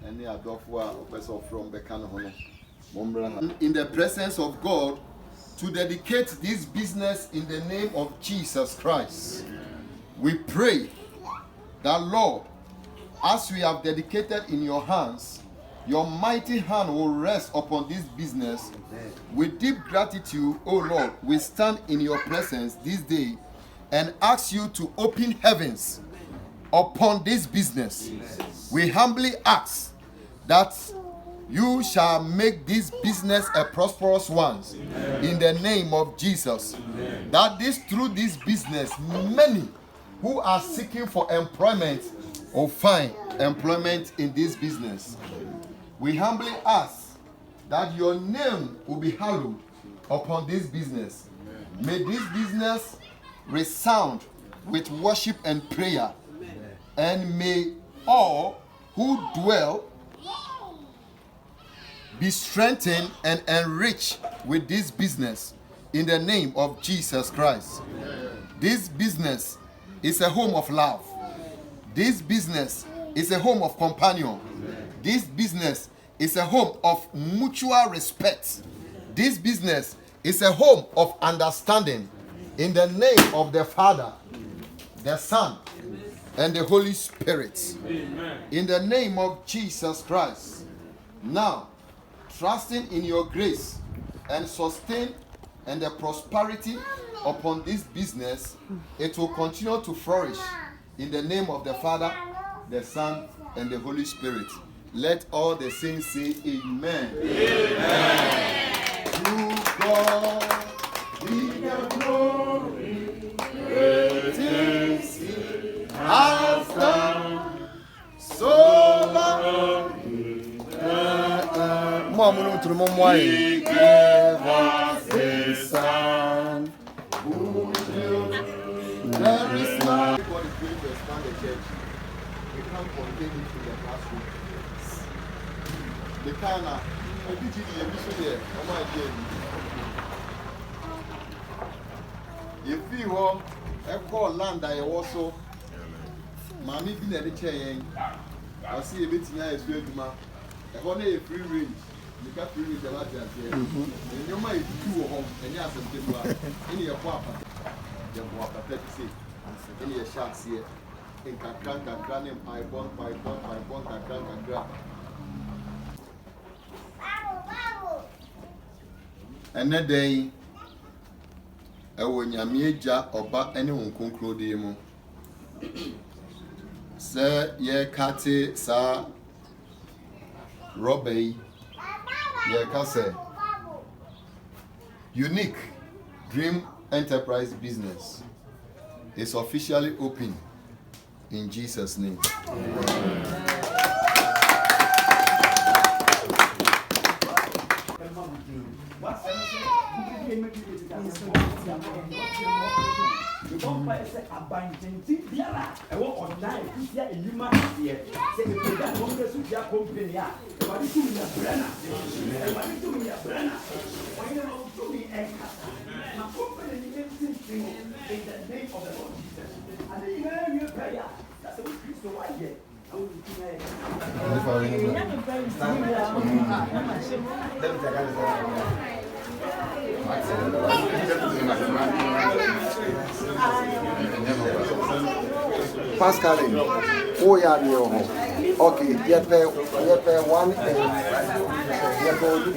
In the presence of God to dedicate this business in the name of Jesus Christ. We pray that, Lord, as we have dedicated in your hands, your mighty hand will rest upon this business. With deep gratitude, O Lord, we stand in your presence this day and ask you to open heavens upon this business. We humbly ask that you shall make this business a prosperous one in the name of Jesus. That through this business, many who are seeking for employment will find employment in this business. We humbly ask that your name will be hallowed upon this business. May this business resound with worship and prayer. And may all who dwell be strengthened and enriched with this business in the name of Jesus Christ. This business is a home of love. This business is a home of companion. This business is a home of mutual respect. This business is a home of understanding. In the name of the Father, the Son, and the Holy Spirit. Amen. In the name of Jesus Christ. Now, trusting in your grace and sustain and the prosperity upon this business, it will continue to flourish. In the name of the Father, the Son, and the Holy Spirit. Let all the saints say amen. Amen. To God be the glory, great things He has done, so long He gave us His Son. There is no God is going to expand the church. We can't contain it in the classroom. The kind of if you want a call land, I also Mammy been at the chair. I see a bit in a free range. You can't free with the large here. And you might do home and you have some people in your papa. The water, let me see. In your shots here. In Kakranka, Granny, my bond, Kakranka. Another day, I will Yamija or back anyone conclude him. Sir, ye catty, sir, Robbie, ye casse. Unique Dream Enterprise Business is officially open in Jesus' name. Amen. Pascal, oh yeah, okay, you pay one and you go to